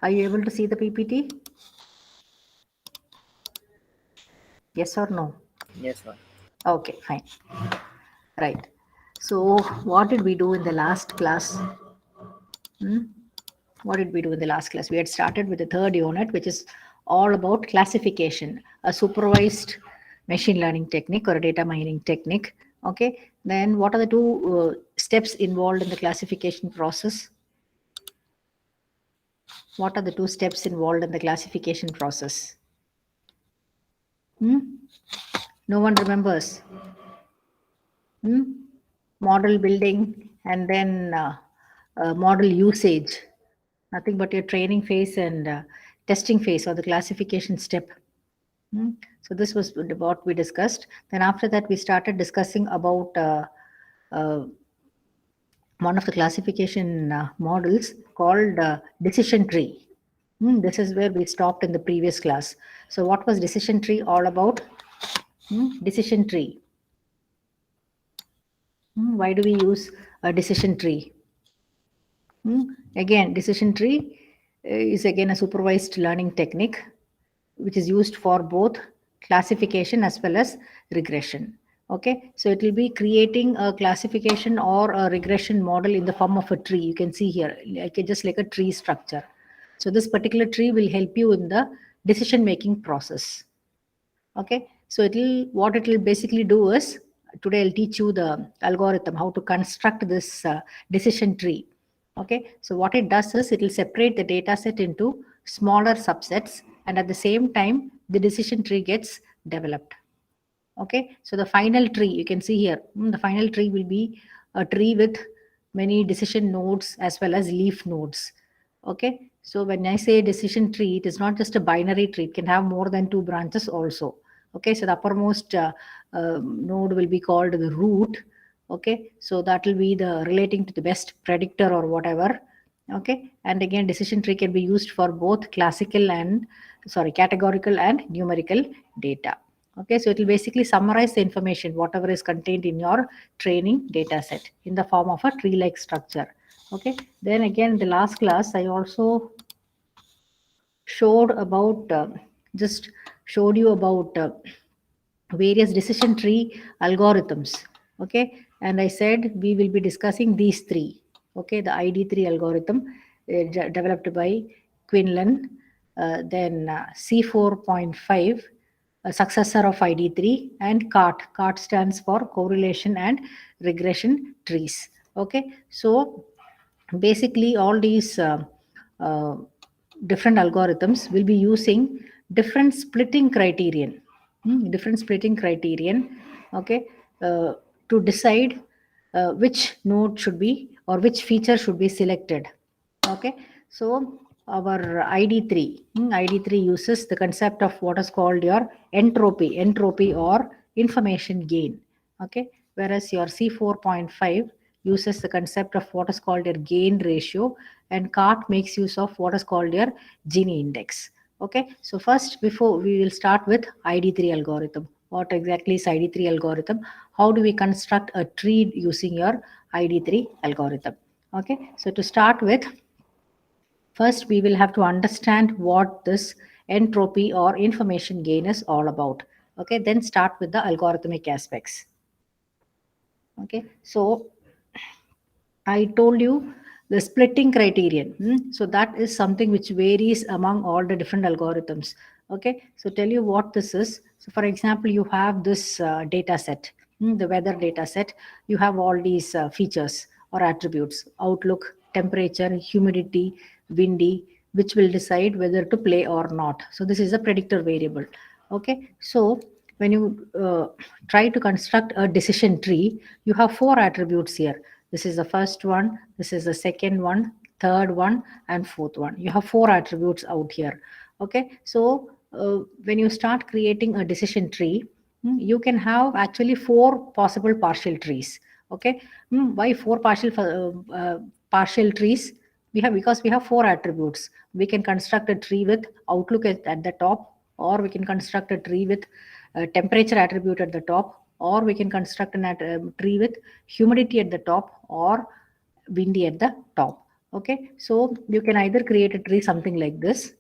Are you able to see the PPT? Yes or no? Yes, ma'am. Okay, fine. Right. So what did we do in the last class? What did we do in the last class? We had started with the third unit, which is all about classification, a supervised machine learning technique or a data mining technique. Okay. Then what are the two steps involved in the classification process? What are the two steps involved in the classification process? No one remembers. Model building and then model usage. Nothing but your training phase and testing phase or the classification step. So this was what we discussed. Then after that, we started discussing about uh, one of the classification models called decision tree. This is where we stopped in the previous class. So what was decision tree all about? Decision tree. Why do we use a decision tree? Again, decision tree is again a supervised learning technique which is used for both classification as well as regression. Okay, so it will be creating a classification or a regression model in the form of a tree. You can see here, just like a tree structure. So this particular tree will help you in the decision making process. Okay, so what it will basically do is, today I'll teach you the algorithm how to construct this decision tree. Okay, so what it does is it will separate the data set into smaller subsets, and at the same time the decision tree gets developed. Okay, so the final tree you can see here, the final tree will be a tree with many decision nodes as well as leaf nodes. Okay, so when I say decision tree, it is not just a binary tree, it can have more than two branches also. Okay, so the uppermost node will be called the root. Okay, so that will be the relating to the best predictor or whatever. Okay, and again decision tree can be used for both categorical and numerical data. Okay, so it will basically summarize the information whatever is contained in your training data set in the form of a tree like structure. Okay, then again in the last class I also showed about just showed you about various decision tree algorithms. Okay, and I said we will be discussing these three. Okay, the ID3 algorithm developed by Quinlan, then C4.5, a successor of ID3, and CART. CART stands for correlation and regression trees. Okay, so basically all these uh, different algorithms will be using different splitting criterion. Different splitting criterion. Okay, to decide which node should be or which feature should be selected. Okay, so our ID3 uses the concept of what is called your entropy or information gain. Okay, whereas your C4.5 uses the concept of what is called your gain ratio, and CART makes use of what is called your Gini index. Okay, so first, before we will start with ID3 algorithm. What exactly is ID3 algorithm? How do we construct a tree using your ID3 algorithm? Okay, so to start with, first we will have to understand what this entropy or information gain is all about. Okay, then start with the algorithmic aspects. Okay, so I told you the splitting criterion. So that is something which varies among all the different algorithms. Okay, so tell you what this is. So for example, you have this data set, the weather data set. You have all these features or attributes: outlook, temperature, humidity, windy, which will decide whether to play or not. So this is a predictor variable. Okay, so when you try to construct a decision tree, you have four attributes here. This is the first one, this is the second one, third one, and fourth one. You have four attributes out here. Okay, so when you start creating a decision tree, you can have actually four possible partial trees. Okay, why four partial trees? We have, because we have four attributes. We can construct a tree with outlook at the top, or we can construct a tree with temperature attribute at the top, or we can construct a tree with humidity at the top or windy at the top. Okay, so you can either create a tree something like this.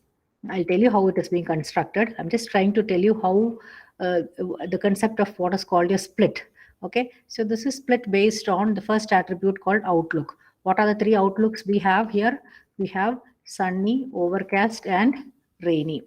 I'll tell you how it is being constructed. I'm just trying to tell you how the concept of what is called a split. Okay, so this is split based on the first attribute called outlook. What are the three outlooks we have here? We have sunny, overcast, and rainy.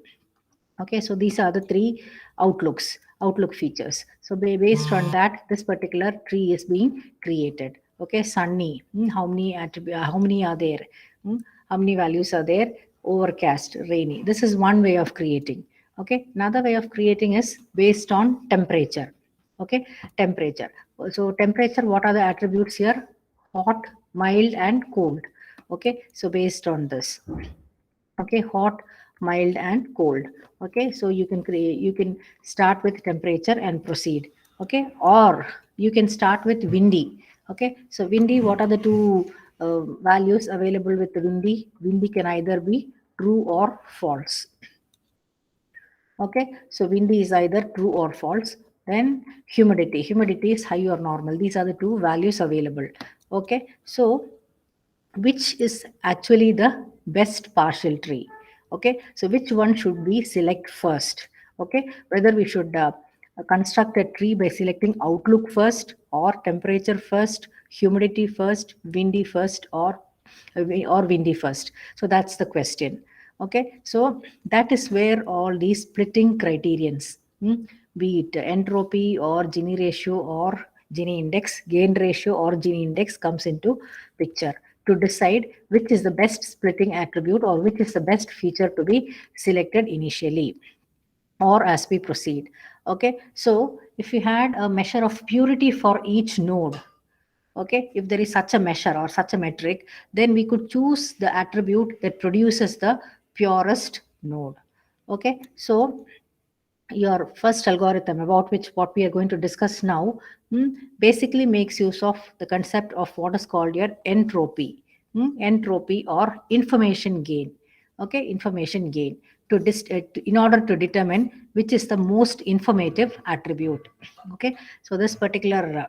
Okay, so these are the three outlook features. So based on that, this particular tree is being created. Okay, sunny, how many are there? Hmm, how many values are there? Overcast, rainy. This is one way of creating. Okay, another way of creating is based on temperature. Okay, temperature. So temperature, what are the attributes here? Hot, mild, and cold. Okay, so based on this. Okay, hot, mild, and cold. Okay, so you can start with temperature and proceed. Okay, or you can start with windy. Okay, so windy, what are the two values available with the windy can either be true or false. Okay, so windy is either true or false. Then humidity is high or normal. These are the two values available. Okay, so which is actually the best partial tree? Okay, so which one should we select first? Okay, whether we should construct a tree by selecting outlook first, or temperature first, humidity first, windy first, or windy first. So that's the question. Okay, so that is where all these splitting criterions, be it entropy or Gini ratio or Gini index, gain ratio or Gini index, comes into picture to decide which is the best splitting attribute or which is the best feature to be selected initially or as we proceed. Okay, so if you had a measure of purity for each node, okay, if there is such a measure or such a metric, then we could choose the attribute that produces the purest node. Okay, so your first algorithm, about which what we are going to discuss now, basically makes use of the concept of what is called your entropy. Entropy or information gain. Okay, information gain in order to determine which is the most informative attribute. Okay, so this particular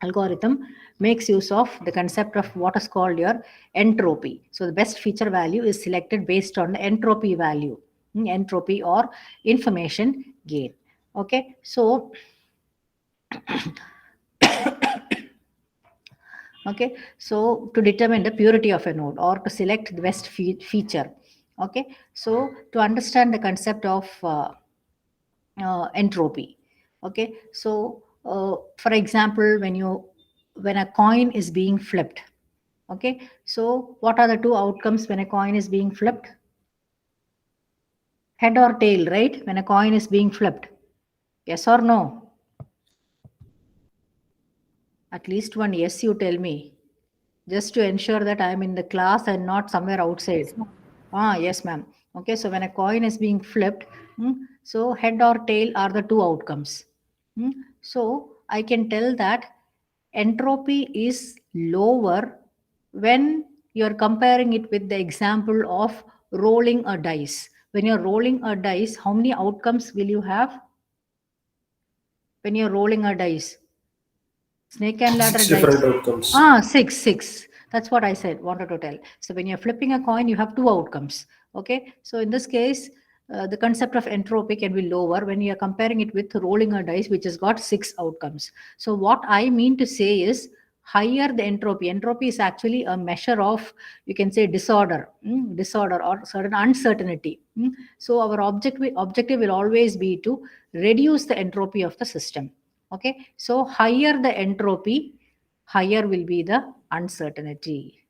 algorithm makes use of the concept of what is called your entropy. So the best feature value is selected based on the entropy value, entropy or information gain. Okay, so okay, so to determine the purity of a node or to select the best feature. Okay, so to understand the concept of entropy. Okay, so for example, when a coin is being flipped. Okay, so what are the two outcomes when a coin is being flipped? Head or tail, right? When a coin is being flipped, yes or no? At least one yes, you tell me, just to ensure that I am in the class and not somewhere outside. Yes, ma'am. Okay, so when a coin is being flipped, so head or tail are the two outcomes. So I can tell that entropy is lower when you're comparing it with the example of rolling a dice. When you're rolling a dice, how many outcomes will you have when you're rolling a dice? Snake and ladder Six dice. different outcomes. Six. That's what I said, wanted to tell. So when you're flipping a coin, you have two outcomes. Okay. So in this case, the concept of entropy can be lower when you're comparing it with rolling a dice, which has got six outcomes. So what I mean to say is, higher the entropy. Entropy is actually a measure of, you can say, disorder or certain uncertainty. So our objective will always be to reduce the entropy of the system. Okay, so higher the entropy, higher will be the uncertainty.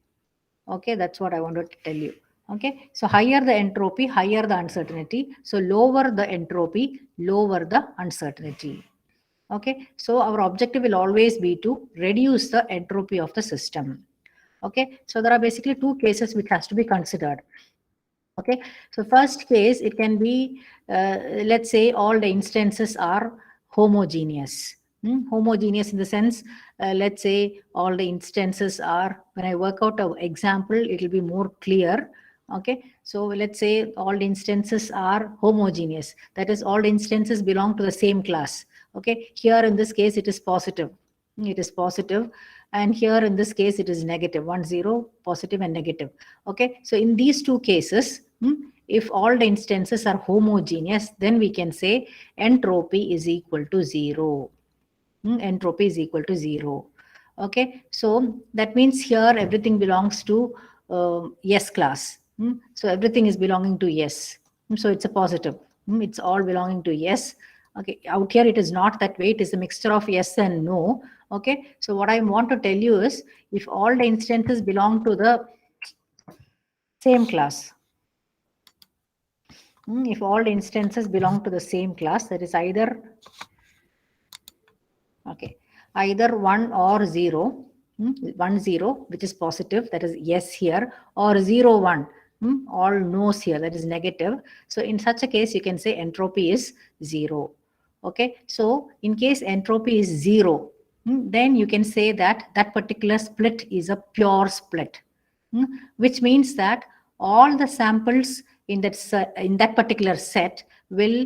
Okay, that's what I wanted to tell you. Okay, so higher the entropy, higher the uncertainty. So lower the entropy, lower the uncertainty. Okay, so our objective will always be to reduce the entropy of the system. Okay, so there are basically two cases which has to be considered. Okay, so first case, it can be, let's say all the instances are homogeneous. Homogeneous in the sense, let's say all the instances are, when I work out an example, it will be more clear. Okay, so let's say all the instances are homogeneous. That is, all the instances belong to the same class. Okay, here in this case, it is positive. It is positive. And here in this case, it is negative, 1, 0, positive and negative. Okay, so in these two cases, if all the instances are homogeneous, then we can say entropy is equal to 0. Entropy is equal to 0. Okay, so that means here everything belongs to yes class. So everything is belonging to yes. So it's a positive. It's all belonging to yes. Okay, out here it is not that way. It is a mixture of yes and no. Okay, so what I want to tell you is, if all the instances belong to the same class, if all the instances belong to the same class, that is either, okay, either 1 or 0, 1 0, which is positive, that is yes here, or 0 1, all no's here, that is negative. So in such a case, you can say entropy is 0. Okay, so in case entropy is 0, then you can say that that particular split is a pure split, which means that all the samples in that particular set will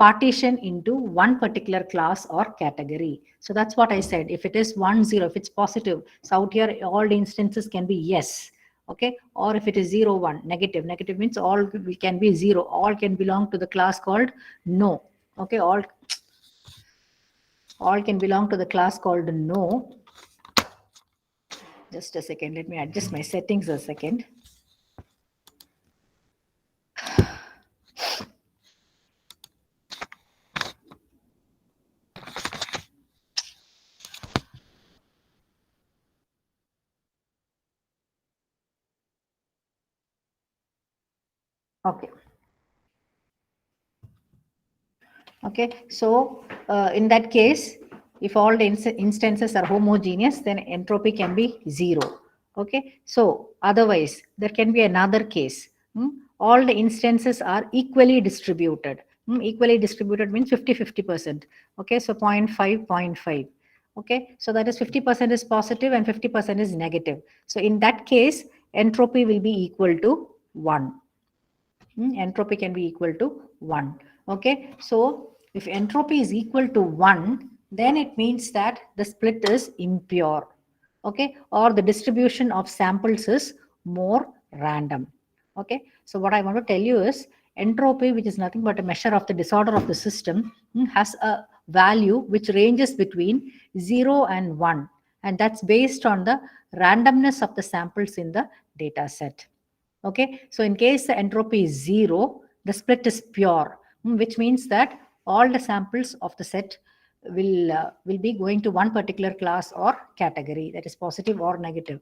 partition into one particular class or category. So that's what I said. If it is 1 0, if it's positive, so out here all the instances can be yes. Okay, or if it is 0 1, negative, negative means all can be 0, all can belong to the class called no. Okay, all can belong to the class called no. Just a second, let me adjust my settings a second. Okay. Okay, so in that case, if all the instances are homogeneous, then entropy can be 0. Okay, so otherwise, there can be another case. All the instances are equally distributed. Equally distributed means 50-50%. Okay, so 0.5, 0.5. Okay, so that is 50% is positive and 50% is negative. So in that case, entropy will be equal to 1. Entropy can be equal to 1. Okay, so if entropy is equal to 1, then it means that the split is impure. Okay, or the distribution of samples is more random. Okay, so what I want to tell you is, entropy, which is nothing but a measure of the disorder of the system, has a value which ranges between 0 and 1, and that's based on the randomness of the samples in the data set. Okay, so in case the entropy is 0, the split is pure, which means that all the samples of the set will be going to one particular class or category, that is positive or negative.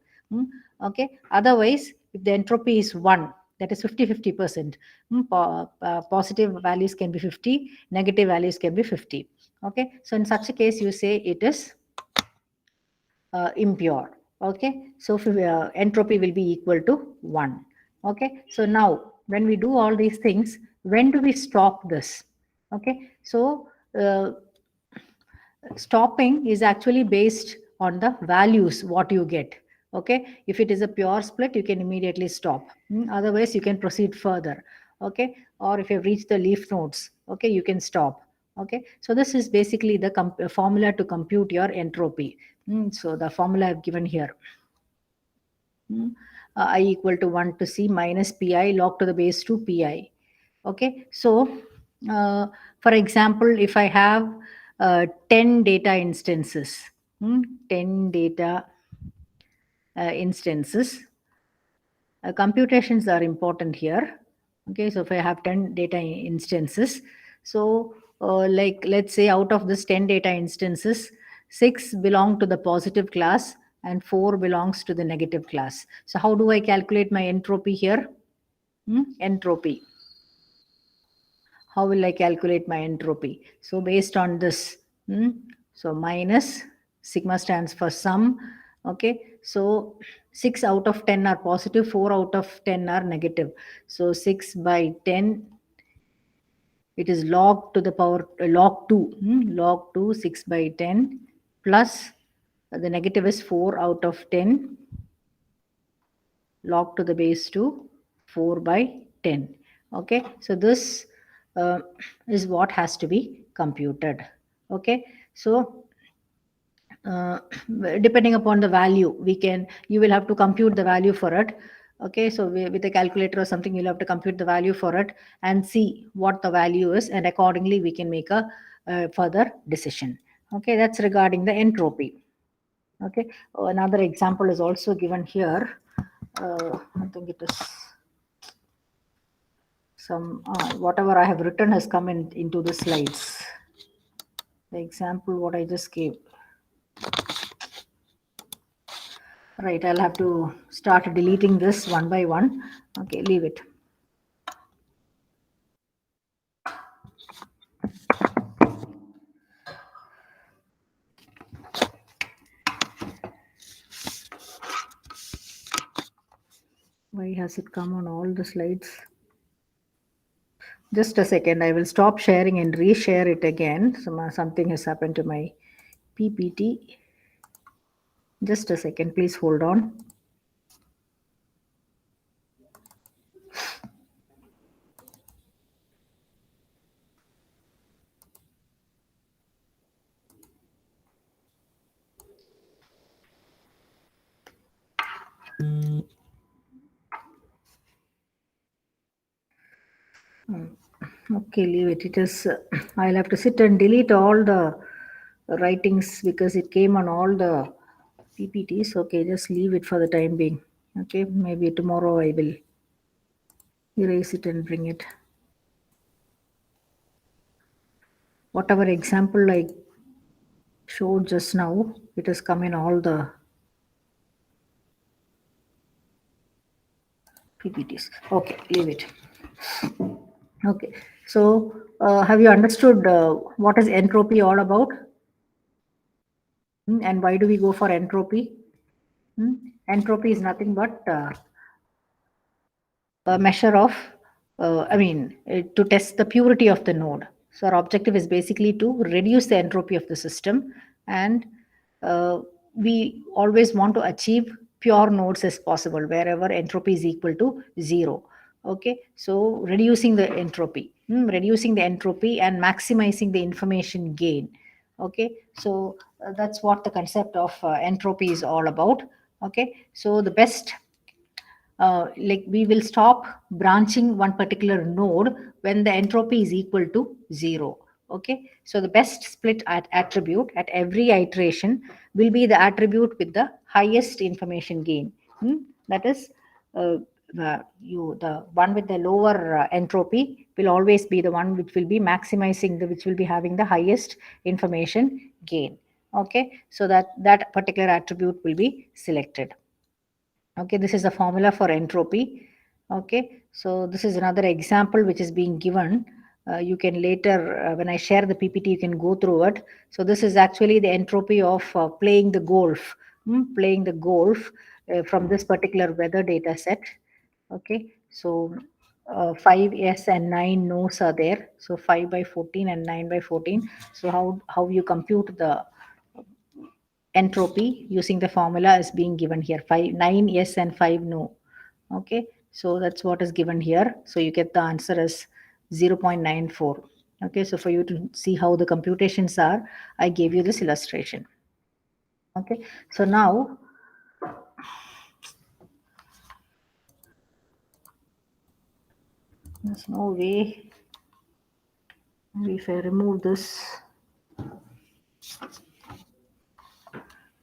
Okay, otherwise, if the entropy is 1, that is 50-50%, positive values can be 50, negative values can be 50. Okay, so in such a case, you say it is impure. Okay, so entropy will be equal to 1. Okay, so now when we do all these things, when do we stop this? Okay, so stopping is actually based on the values what you get. Okay, if it is a pure split, you can immediately stop. Otherwise, you can proceed further. Okay, or if you've reached the leaf nodes, okay, you can stop. Okay, so this is basically the formula to compute your entropy. So the formula I've given here. I equal to 1 to c minus pi log to the base 2 pi. Okay, so for example, if I have 10 data instances, 10 data instances, computations are important here. Okay, so if I have 10 data instances, so like let's say out of this 10 data instances, 6 belong to the positive class and 4 belongs to the negative class. So how do I calculate my entropy here? Entropy. How will I calculate my entropy? So based on this, so minus, sigma stands for sum. Okay, so 6 out of 10 are positive, 4 out of 10 are negative. So 6 by 10, it is log to the power log 2, log 2, 6 by 10 plus the negative is 4 out of 10 log to the base 2, 4 by 10. Okay, so this is what has to be computed. Okay, so uh, depending upon the value, you will have to compute the value for it. Okay, so with a calculator or something, you'll have to compute the value for it and see what the value is, and accordingly we can make a further decision. Okay, that's regarding the entropy. Okay, another example is also given here. I think it is some whatever I have written has come into the slides. The example what I just gave. Right, I'll have to start deleting this one by one. Okay, leave it. Why has it come on all the slides? Just a second, I will stop sharing and reshare it again. Something has happened to my PPT. Just a second, please hold on. Okay, leave it. It is, I'll have to sit and delete all the writings because it came on all the PPTs. Okay, just leave it for the time being. Okay, maybe tomorrow I will erase it and bring it. Whatever example I showed just now, it has come in all the PPTs. Okay, leave it. Okay, so have you understood what is entropy all about? And why do we go for entropy? Entropy is nothing but a measure of, to test the purity of the node. So our objective is basically to reduce the entropy of the system, and we always want to achieve pure nodes as possible wherever entropy is equal to 0. Okay, so reducing the entropy and maximizing the information gain. Okay, so that's what the concept of entropy is all about. Okay, so the best, like we will stop branching one particular node when the entropy is equal to 0. Okay, so the best split attribute at every iteration will be the attribute with the highest information gain. That is, the one with the lower entropy will always be the one which will be which will be having the highest information gain. Okay, so that particular attribute will be selected. Okay, this is the formula for entropy. Okay, so this is another example which is being given. You can later, when I share the PPT, you can go through it. So this is actually the entropy of playing the golf, from this particular weather data set. Okay, so 5 yes and 9 no's are there. So 5 by 14 and 9 by 14. So how you compute the entropy using the formula is being given here. 9 yes and 5 no. Okay, so that's what is given here. So you get the answer as 0.94. Okay, so for you to see how the computations are, I gave you this illustration. Okay, so now there's no way. If I remove this.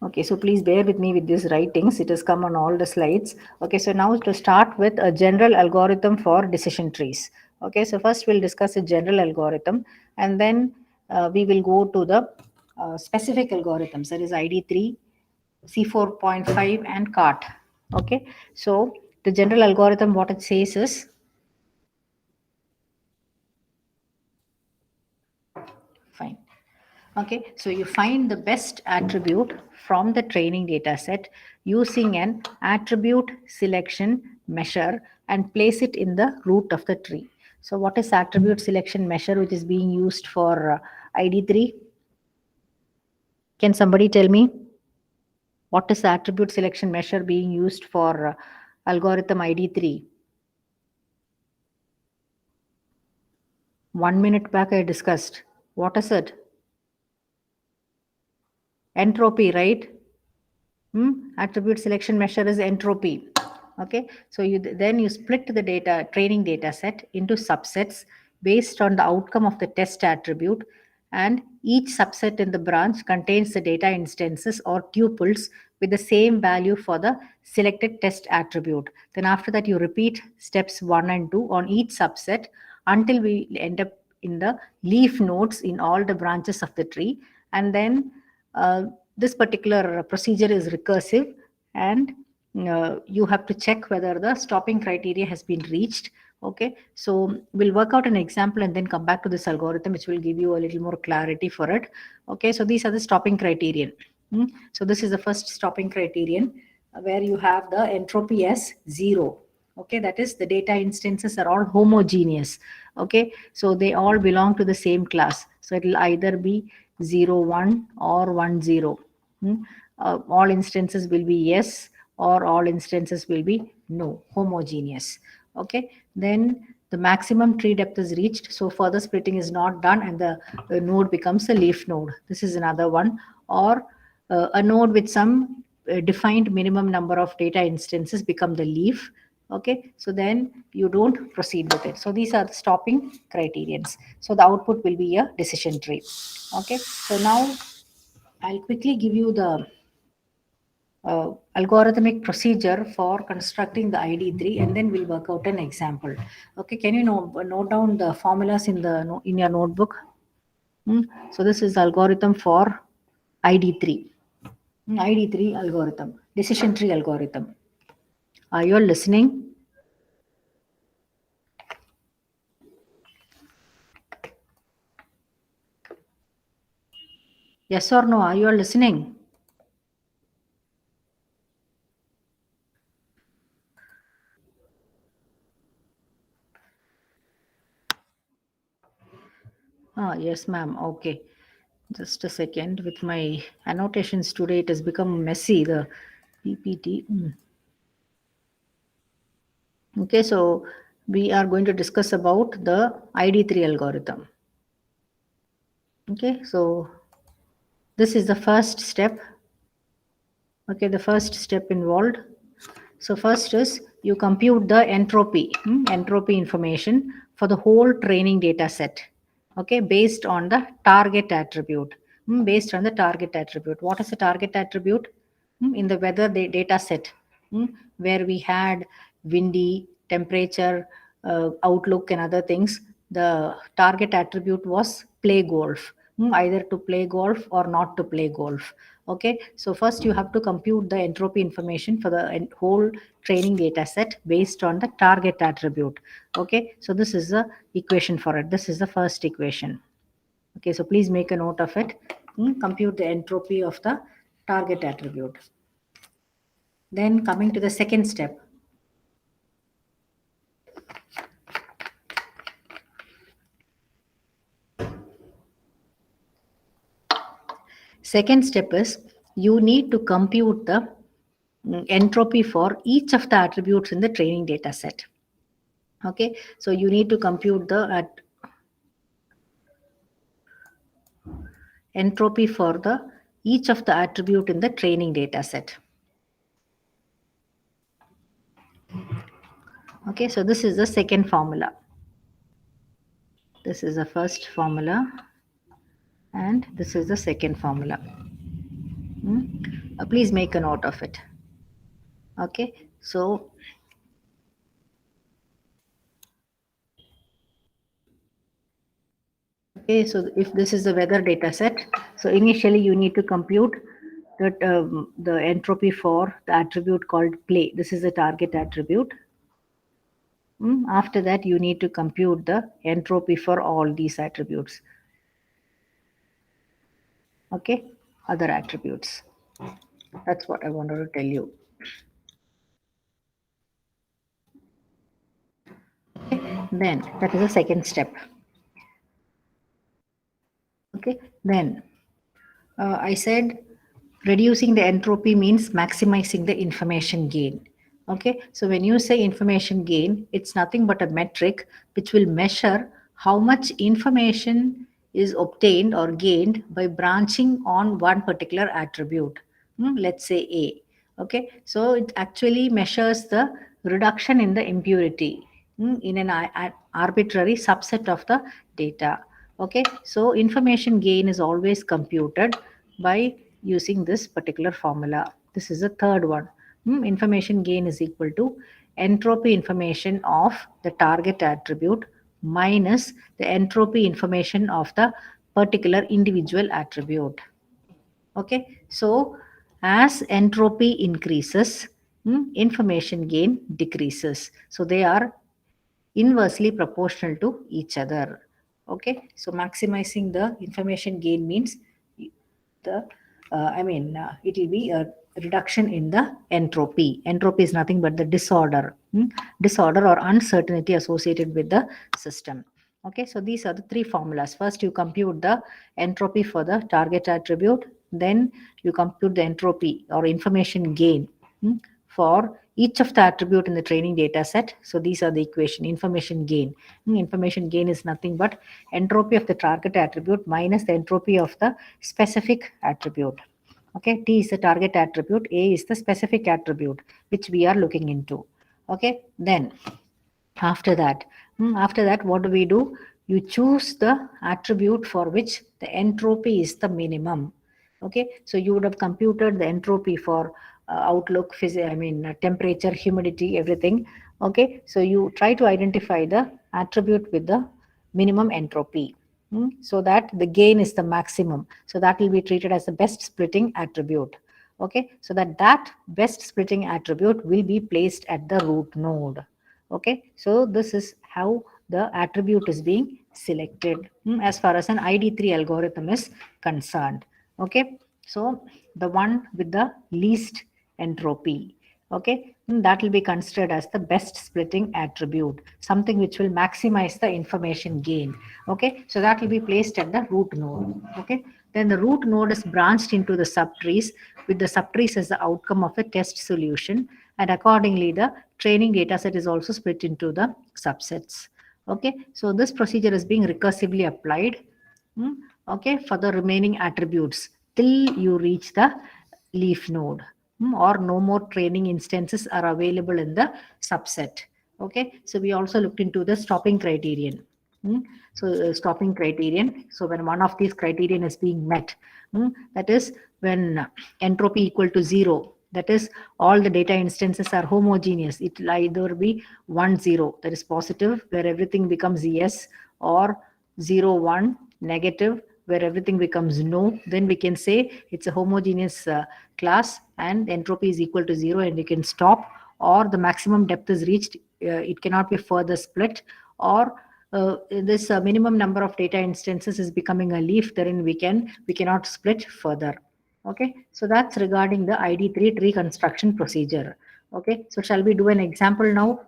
Okay, so please bear with me with these writings. It has come on all the slides. Okay, so now to start with a general algorithm for decision trees. Okay, so first we'll discuss a general algorithm, and then we will go to the specific algorithms, that is ID3, C4.5 and CART. Okay, so the general algorithm, what it says is, fine. Okay, so you find the best attribute from the training data set using an attribute selection measure and place it in the root of the tree. So what is attribute selection measure which is being used for ID3? Can somebody tell me what is the attribute selection measure being used for algorithm ID3? 1 minute back I discussed. What is it? entropy, right? Attribute selection measure is entropy. Okay, so then you split the data training data set into subsets based on the outcome of the test attribute, and each subset in the branch contains the data instances or tuples with the same value for the selected test attribute. Then after that you repeat steps 1 and 2 on each subset until we end up in the leaf nodes in all the branches of the tree. And then this particular procedure is recursive, and you have to check whether the stopping criteria has been reached. Okay, so we'll work out an example and then come back to this algorithm, which will give you a little more clarity for it. Okay, so these are the stopping criterion. So this is the first stopping criterion, where you have the entropy as 0. Okay, that is the data instances are all homogeneous. Okay, so they all belong to the same class, so it will either be 0 1 or 1 0. All instances will be yes, or all instances will be no, homogeneous. Okay, then the maximum tree depth is reached, so further splitting is not done, and the node becomes a leaf node. This is another one. Or a node with some defined minimum number of data instances become the leaf. Okay, so then you don't proceed with it. So these are the stopping criterions. So the output will be a decision tree. Okay, so now I'll quickly give you the algorithmic procedure for constructing the ID3, and then we'll work out an example. Okay, can you note down the formulas in your notebook? So this is algorithm for ID3. ID3 algorithm, decision tree algorithm. Are you all listening? Yes or no? Are you all listening? Yes, ma'am. Okay. Just a second. With my annotations today, it has become messy, the PPT. Okay, so we are going to discuss about the ID3 algorithm. Okay, so this is the first step. Okay, the first step involved. So first is you compute the entropy information for the whole training data set. Okay, based on the target attribute. Based on the target attribute. What is the target attribute? In the weather data set, where we had windy, temperature, outlook, and other things, the target attribute was play golf. Either to play golf or not to play golf. Okay, so first you have to compute the entropy information for the whole training data set based on the target attribute. Okay, so this is the equation for it. This is the first equation. Okay, so please make a note of it. Compute the entropy of the target attribute. Then coming to the second step. Second step is you need to compute the entropy for each of the attributes in the training data set. Okay, so you need to compute the entropy for each of the attribute in the training data set. Okay, so this is the second formula. This is the first formula, and this is the second formula. Please make a note of it. Okay, so okay, so if this is the weather data set, so initially you need to compute that the entropy for the attribute called play. This is the target attribute. After that, you need to compute the entropy for all these attributes. Okay, other attributes. That's what I wanted to tell you. Okay, then that is the second step. Okay, then I said reducing the entropy means maximizing the information gain. Okay, so when you say information gain, it's nothing but a metric which will measure how much information is obtained or gained by branching on one particular attribute. Let's say A. Okay, so it actually measures the reduction in the impurity in an arbitrary subset of the data. Okay, so information gain is always computed by using this particular formula. This is the third one. Information gain is equal to entropy information of the target attribute minus the entropy information of the particular individual attribute. Okay, so as entropy increases, information gain decreases. So they are inversely proportional to each other. Okay, so maximizing the information gain means the it will be a reduction in the entropy. Entropy is nothing but the disorder, disorder or uncertainty associated with the system. Okay, so these are the three formulas. First, you compute the entropy for the target attribute, then you compute the entropy or information gain for each of the attribute in the training data set. So these are the equation. Information gain. Information gain is nothing but entropy of the target attribute minus the entropy of the specific attribute. Okay, T is the target attribute, A is the specific attribute which we are looking into. Okay, then after that, what do? You choose the attribute for which the entropy is the minimum. Okay, so you would have computed the entropy for outlook, temperature, humidity, everything. Okay, so you try to identify the attribute with the minimum entropy, so that the gain is the maximum. So that will be treated as the best splitting attribute. Okay, so that best splitting attribute will be placed at the root node. Okay, so this is how the attribute is being selected as far as an ID3 algorithm is concerned. Okay, so the one with the least entropy, okay, that will be considered as the best splitting attribute, something which will maximize the information gain. Okay, so that will be placed at the root node. Okay, then the root node is branched into the subtrees, with the subtrees as the outcome of a test solution, and accordingly the training data set is also split into the subsets. Okay, so this procedure is being recursively applied, okay, for the remaining attributes till you reach the leaf node, or no more training instances are available in the subset. Okay, so we also looked into the stopping criterion. So stopping criterion, so when one of these criterion is being met, that is when entropy equal to 0, that is all the data instances are homogeneous. It will either be 1 0, that is positive, where everything becomes yes, or 0 1 negative, where everything becomes no. Then we can say it's a homogeneous class and entropy is equal to 0, and we can stop, or the maximum depth is reached, it cannot be further split, or this minimum number of data instances is becoming a leaf, therein we cannot split further. Okay, so that's regarding the ID3 tree construction procedure. Okay, so shall we do an example now?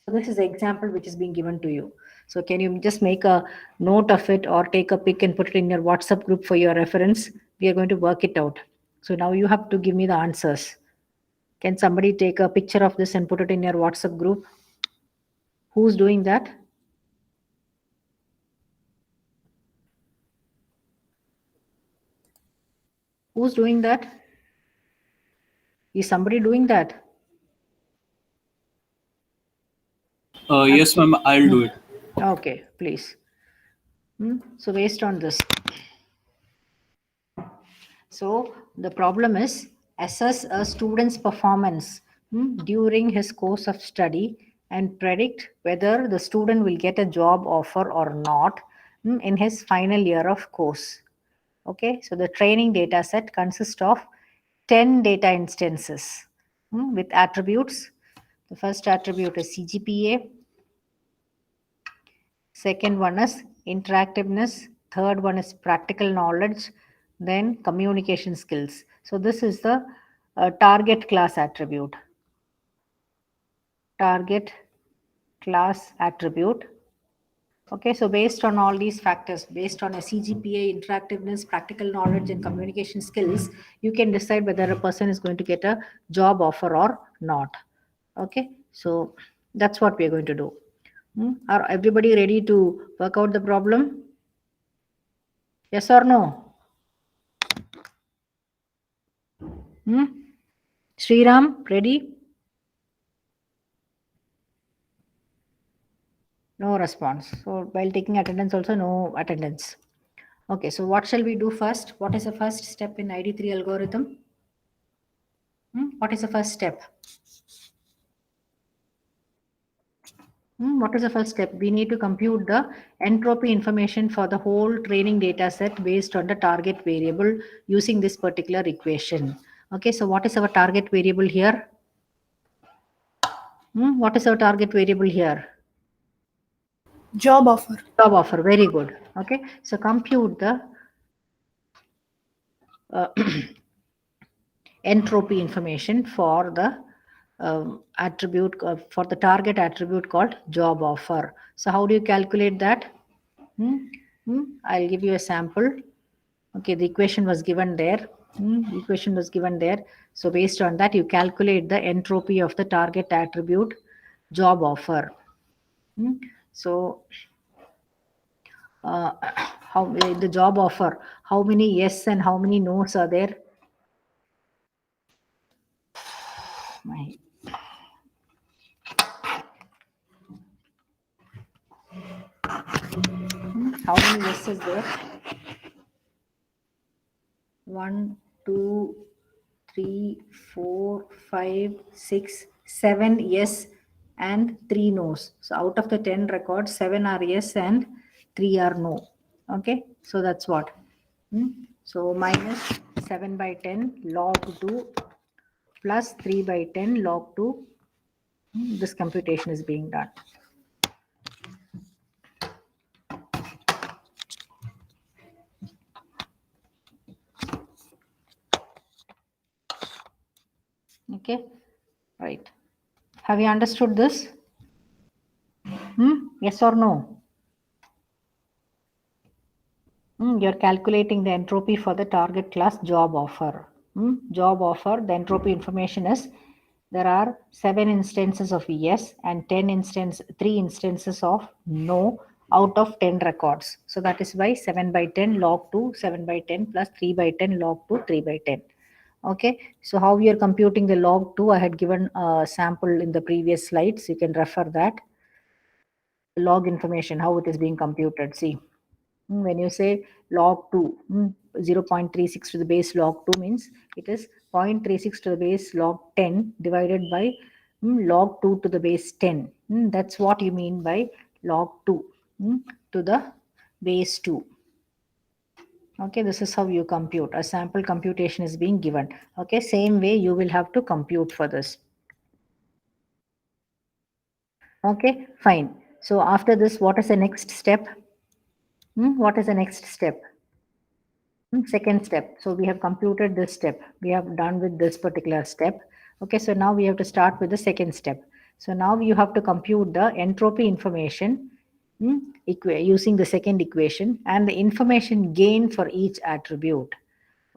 So this is the example which is being given to you. So can you just make a note of it or take a pic and put it in your WhatsApp group for your reference? We are going to work it out. So now you have to give me the answers. Can somebody take a picture of this and put it in your WhatsApp group? Who's doing that? Who's doing that? Is somebody doing that? Yes, ma'am, I'll do it. Okay, please. So based on this, so the problem is assess a student's performance during his course of study and predict whether the student will get a job offer or not in his final year of course. Okay, so the training data set consists of 10 data instances with attributes. The first attribute is CGPA, second one is interactiveness, third one is practical knowledge, then communication skills. So this is the target class attribute. Target class attribute. Okay, so based on all these factors, based on a CGPA, interactiveness, practical knowledge, and communication skills, you can decide whether a person is going to get a job offer or not. Okay, so that's what we're going to do. Are everybody ready to work out the problem? Yes or no? Sriram, ready? No response. So while taking attendance also no attendance. Okay, so what shall we do first? What is the first step in ID3 algorithm? What is the first step? What is the first step? We need to compute the entropy information for the whole training data set based on the target variable using this particular equation. Okay, so what is our target variable here? What is our target variable here? Job offer. Job offer, very good. Okay, so compute the entropy information for the attribute for the target attribute called job offer. So how do you calculate that? I'll give you a sample. Okay, the equation was given there. The equation was given there. So based on that, you calculate the entropy of the target attribute job offer. So how the job offer, how many yes and how many no's are there? How many yes is there? 1, 2, 3, 4, 5, 6, 7 yes and 3 no's. So out of the 10 records, 7 are yes and 3 are no. Okay, so that's what. So minus 7 by 10 log 2 plus 3 by 10 log 2. This computation is being done. Okay, right. Have you understood this? Yes or no? You're calculating the entropy for the target class job offer. Job offer, the entropy information is there are 7 instances of yes and 3 instances of no out of 10 records. So that is why 7 by 10 log 2, 7 by 10 plus 3 by 10 log 2, 3 by 10. Okay, so how we are computing the log 2, I had given a sample in the previous slides. You can refer that. Log information, how it is being computed. See, when you say log 2, 0.36 to the base log 2 means it is 0.36 to the base log 10 divided by log 2 to the base 10. That's what you mean by log 2 to the base 2. Okay, this is how you compute. A sample computation is being given. Okay, same way you will have to compute for this. Okay, fine. So after this, what is the next step? What is the next step? Second step. So we have computed this step. We have done with this particular step. Okay, so now we have to start with the second step. So now you have to compute the entropy information using the second equation and the information gain for each attribute.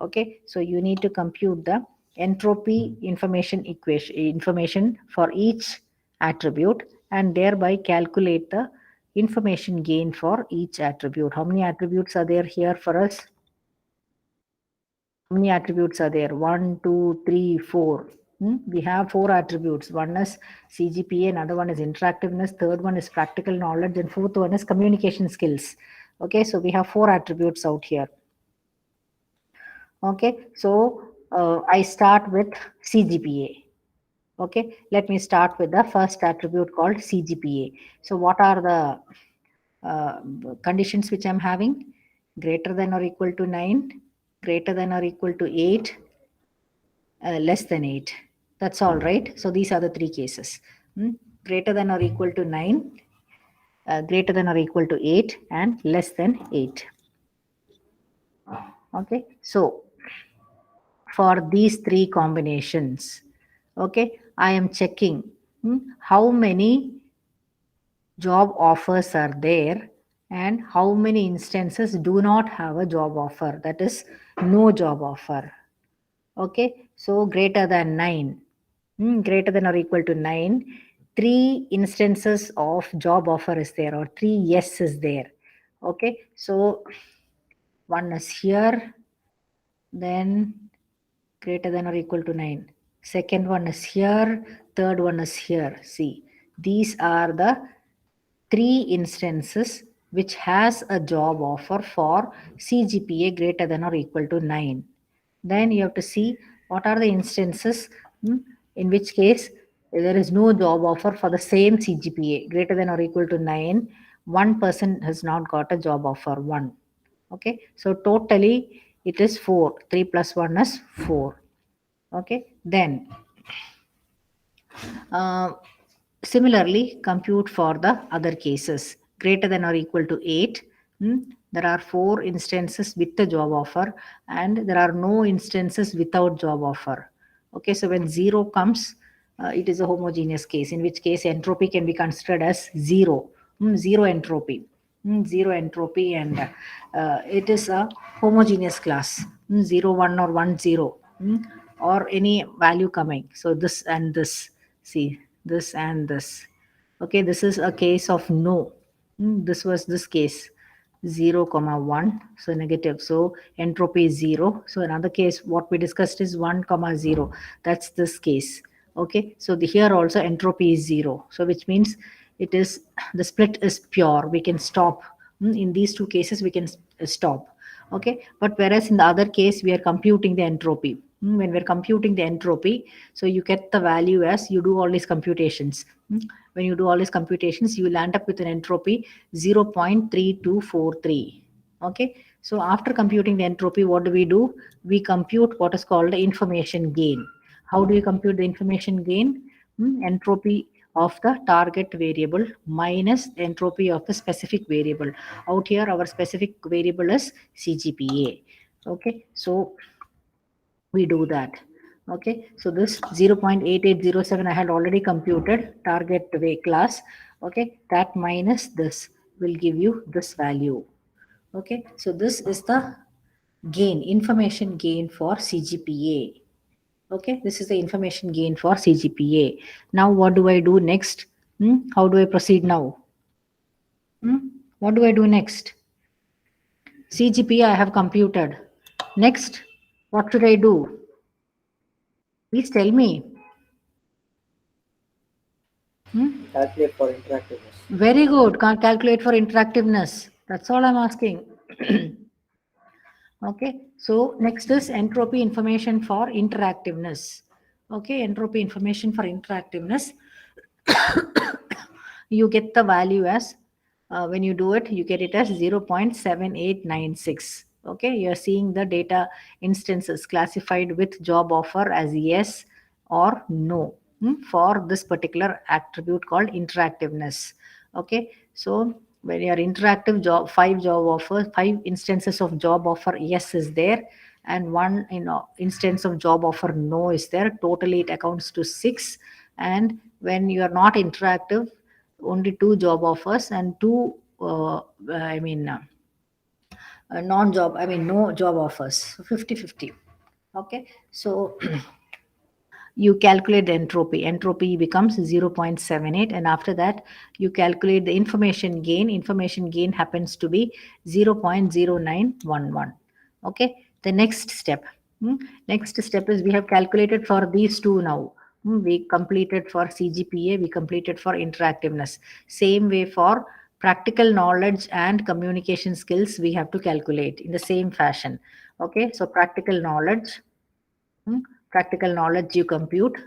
Okay, so you need to compute the entropy information for each attribute and thereby calculate the information gain for each attribute. How many attributes are there here for us? How many attributes are there? 1, 2, 3, 4. We have 4 attributes. One is CGPA, another one is interactiveness, third one is practical knowledge, and fourth one is communication skills. Okay, so we have 4 attributes out here. Okay, so I start with CGPA. Okay, let me start with the first attribute called CGPA. So what are the conditions which I'm having? Greater than or equal to 9, greater than or equal to 8, less than 8. That's all, right? So these are the 3 cases. Greater than or equal to 9, greater than or equal to 8, and less than 8. Okay, so for these 3 combinations, okay, I am checking how many job offers are there and how many instances do not have a job offer, that is no job offer. Okay, so greater than 9, greater than or equal to 9, 3 instances of job offer is there, or 3 yes is there. Okay, so one is here, then greater than or equal to 9. Second one is here, third one is here. See, these are the 3 instances which has a job offer for CGPA greater than or equal to 9. Then you have to see what are the instances in which case there is no job offer for the same CGPA greater than or equal to 9. One person has not got a job offer, 1. Okay, so totally it is 4. 3 plus 1 is 4. Okay, then similarly compute for the other cases greater than or equal to 8. There are 4 instances with the job offer and there are no instances without job offer. Okay, so when 0 comes, it is a homogeneous case, in which case entropy can be considered as 0. 0 entropy. 0 entropy, and it is a homogeneous class. 0 1 or 1 0, or any value coming. So this and this, see, this and this. Okay, this is a case of no. This was this case 0 comma 1, so negative, so entropy is 0. So another case what we discussed is 1 comma 0, that's this case. Okay, so here also entropy is 0, so which means it is, the split is pure, we can stop. In these two cases we can stop. Okay, but whereas in the other case we are computing the entropy. When we're computing the entropy, so you get the value as you do all these computations. When you do all these computations, you will end up with an entropy 0.3243. Okay, so after computing the entropy, what do? We compute what is called the information gain. How do you compute the information gain? Entropy of the target variable minus entropy of the specific variable. Out here our specific variable is CGPA. Okay, so we do that. Okay, so this 0.8807 I had already computed target way class. Okay, that minus this will give you this value. Okay, so this is the gain, information gain for CGPA. Okay, this is the information gain for CGPA. Now what do I do next? How do I proceed now? What do I do next? CGPA I have computed. Next, what should I do? Please tell me. Calculate for interactiveness. Very good. Can't calculate for interactiveness. That's all I'm asking. Okay. So next is entropy information for interactiveness. Okay. Entropy information for interactiveness. You get the value as, when you do it, you get it as 0.7896. Okay. You're seeing the data instances classified with job offer as yes or no for this particular attribute called interactiveness. Okay, so when you are interactive, 5 job offers, 5 instances of job offer yes is there, and 1 instance of job offer no is there. Totally it accounts to 6. And when you are not interactive, only 2 job offers and 2 non-job, no job offers, so 50-50. Okay, so you calculate the entropy becomes 0.78, and after that you calculate the information gain happens to be 0.0911. Okay, the next step is we have calculated for these two now. We completed for CGPA, we completed for interactiveness. Same way for practical knowledge and communication skills we have to calculate in the same fashion. Okay, so practical knowledge you compute,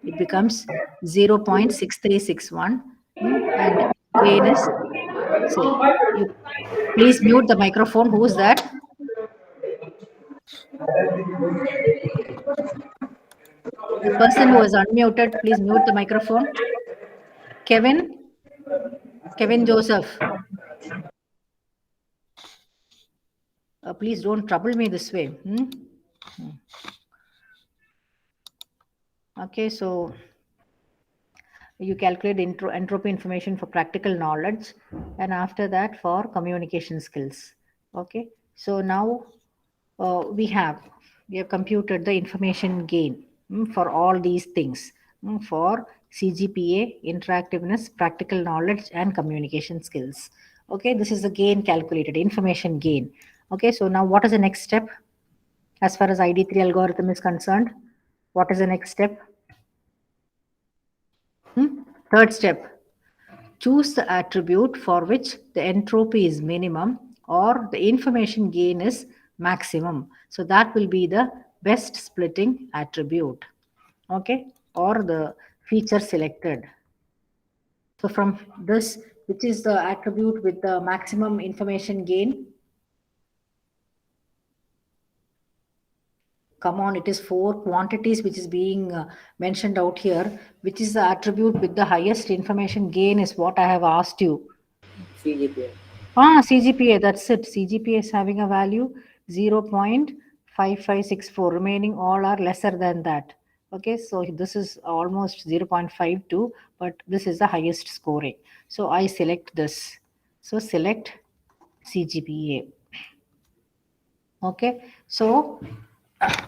it becomes 0.6361, and gain is, see, you please mute the microphone. Who's that? The person who was unmuted, please mute the microphone. Kevin Joseph, please don't trouble me this way. Okay, so you calculate entropy information for practical knowledge, and after that for communication skills. Okay, so now we have computed the information gain for all these things. for CGPA, interactiveness, practical knowledge, and communication skills. Okay, this is the gain calculated, information gain. Okay, so now what is the next step as far as ID3 algorithm is concerned? What is the next step? Third step, choose the attribute for which the entropy is minimum or the information gain is maximum. So that will be the best splitting attribute, okay, or the feature selected. So from this, which is the attribute with the maximum information gain? Come on, it is 4 quantities which is being mentioned out here. Which is the attribute with the highest information gain is what I have asked you. CGPA. CGPA, that's it. CGPA is having a value 0.5564. Remaining all are lesser than that. Okay, so this is almost 0.52, but this is the highest scoring. So I select this. So select CGPA. Okay, so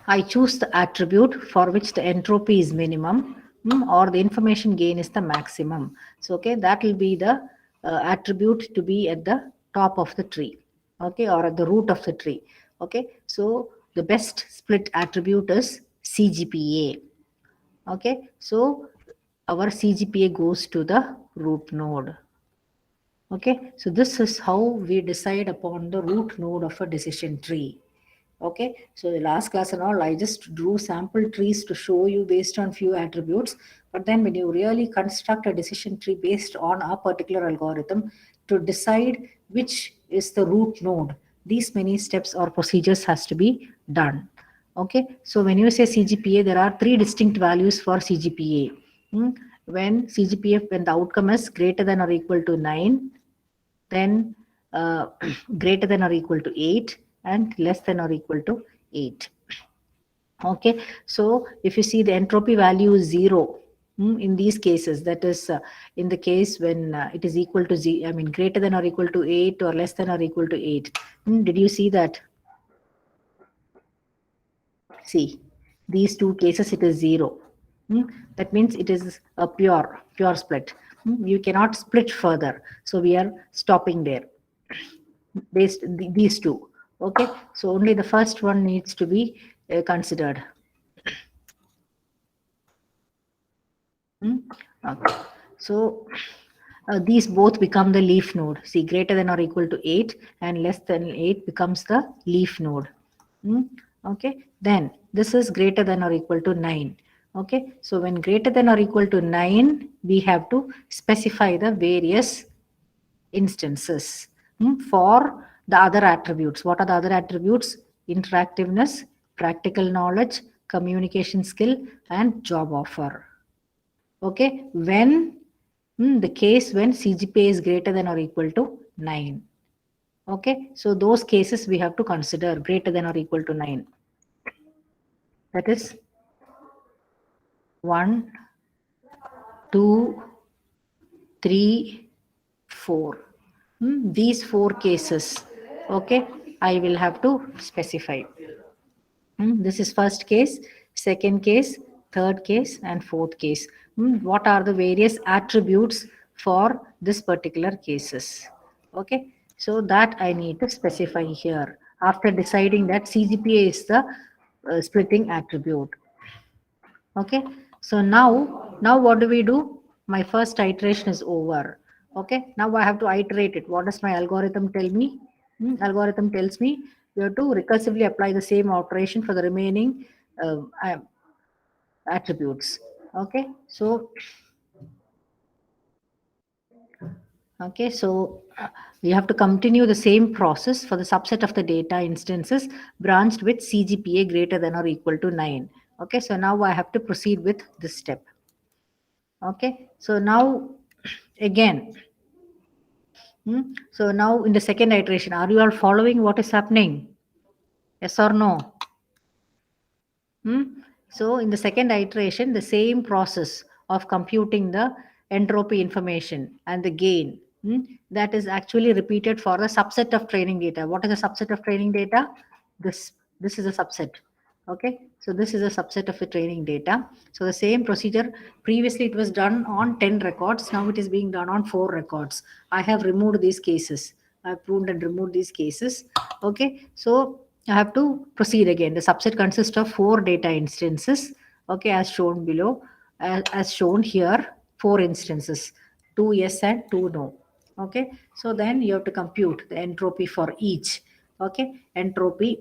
I choose the attribute for which the entropy is minimum or the information gain is the maximum. So, okay, that will be the attribute to be at the top of the tree, okay, or at the root of the tree. Okay, so the best split attribute is CGPA. Okay, so our CGPA goes to the root node. Okay, so this is how we decide upon the root node of a decision tree. Okay, so the last class and all, I just drew sample trees to show you based on few attributes. But then when you really construct a decision tree based on a particular algorithm to decide which is the root node, these many steps or procedures has to be done. Okay, so when you say CGPA, there are 3 distinct values for CGPA. When CGPA, when the outcome is greater than or equal to 9, then greater than or equal to 8, and less than or equal to 8. Okay, so if you see the entropy value is 0 in these cases, that is in the case when it is equal to z, I mean greater than or equal to 8 or less than or equal to 8. Did you see that? See, these two cases it is 0. That means it is a pure split. You cannot split further, so we are stopping there based these two. Okay, so only the first one needs to be considered. Okay, so these both become the leaf node. See, greater than or equal to 8 and less than 8 becomes the leaf node. Okay, then this is greater than or equal to 9. Okay, so when greater than or equal to 9, we have to specify the various instances for the other attributes. What are the other attributes? Interactiveness, practical knowledge, communication skill, and job offer. Okay, when the case when CGPA is greater than or equal to 9. Okay, so those cases we have to consider greater than or equal to 9. That is 1, 2, 3, 4. These 4 cases, okay, I will have to specify. This is first case, second case, third case, and fourth case. What are the various attributes for this particular cases? Okay, so that I need to specify here after deciding that CGPA is the splitting attribute. Okay, so now what do we do? My first iteration is over. Okay, now I have to iterate it. What does my algorithm tell me? Algorithm tells me you have to recursively apply the same operation for the remaining attributes. Okay, so you have to continue the same process for the subset of the data instances branched with CGPA greater than or equal to 9. Okay, so now I have to proceed with this step. Okay, so now again, so now in the second iteration, are you all following what is happening? Yes or no? So in the second iteration, the same process of computing the entropy information and the gain, that is actually repeated for the subset of training data. What is a subset of training data? This is a subset. Okay, so this is a subset of the training data. So the same procedure, previously it was done on 10 records. Now it is being done on 4 records. I have removed these cases. I've pruned and removed these cases. Okay, so I have to proceed again. The subset consists of 4 data instances. Okay, as shown below, as shown here, 4 instances, 2 yes and 2 no. Okay, so then you have to compute the entropy for each. Okay, entropy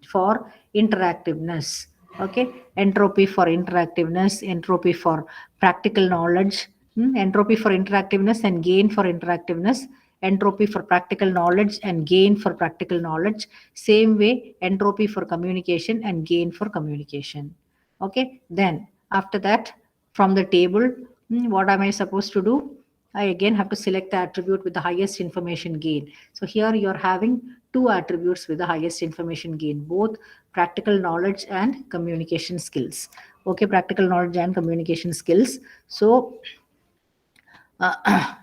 for interactiveness. Okay, entropy for interactiveness, entropy for practical knowledge, entropy for interactiveness and gain for interactiveness, entropy for practical knowledge and gain for practical knowledge. Same way, entropy for communication and gain for communication. Okay, then after that, from the table, what am I supposed to do? I again have to select the attribute with the highest information gain. So here you're having 2 attributes with the highest information gain, both practical knowledge and communication skills. Okay, practical knowledge and communication skills. So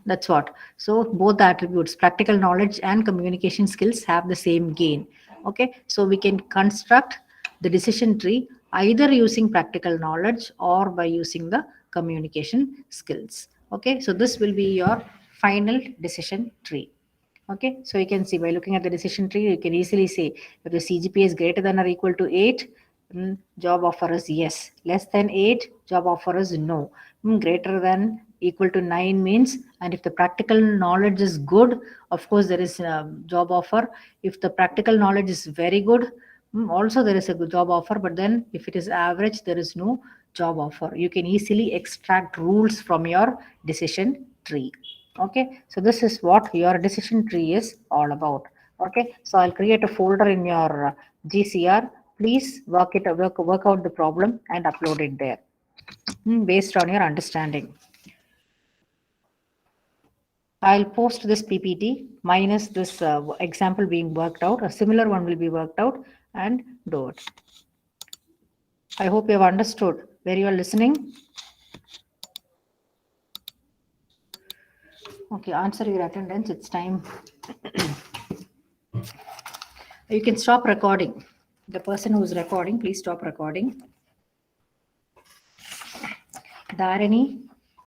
that's what. So both the attributes, practical knowledge and communication skills, have the same gain. Okay, so we can construct the decision tree either using practical knowledge or by using the communication skills. Okay, so this will be your final decision tree. Okay, so you can see by looking at the decision tree, you can easily say if the CGPA is greater than or equal to 8, job offer is yes. Less than 8, job offer is no. Greater than equal to 9 means, and if the practical knowledge is good, of course there is a job offer. If the practical knowledge is very good, also there is a good job offer, but then if it is average, there is no job offer. You can easily extract rules from your decision tree. Okay, so this is what your decision tree is all about. Okay, so I'll create a folder in your GCR. Please work out the problem and upload it there based on your understanding. I'll post this PPT minus this example being worked out. A similar one will be worked out and do it. I hope you have understood where you are listening. Okay, answer your attendance. It's time. You can stop recording. The person who is recording, please stop recording. Dharani,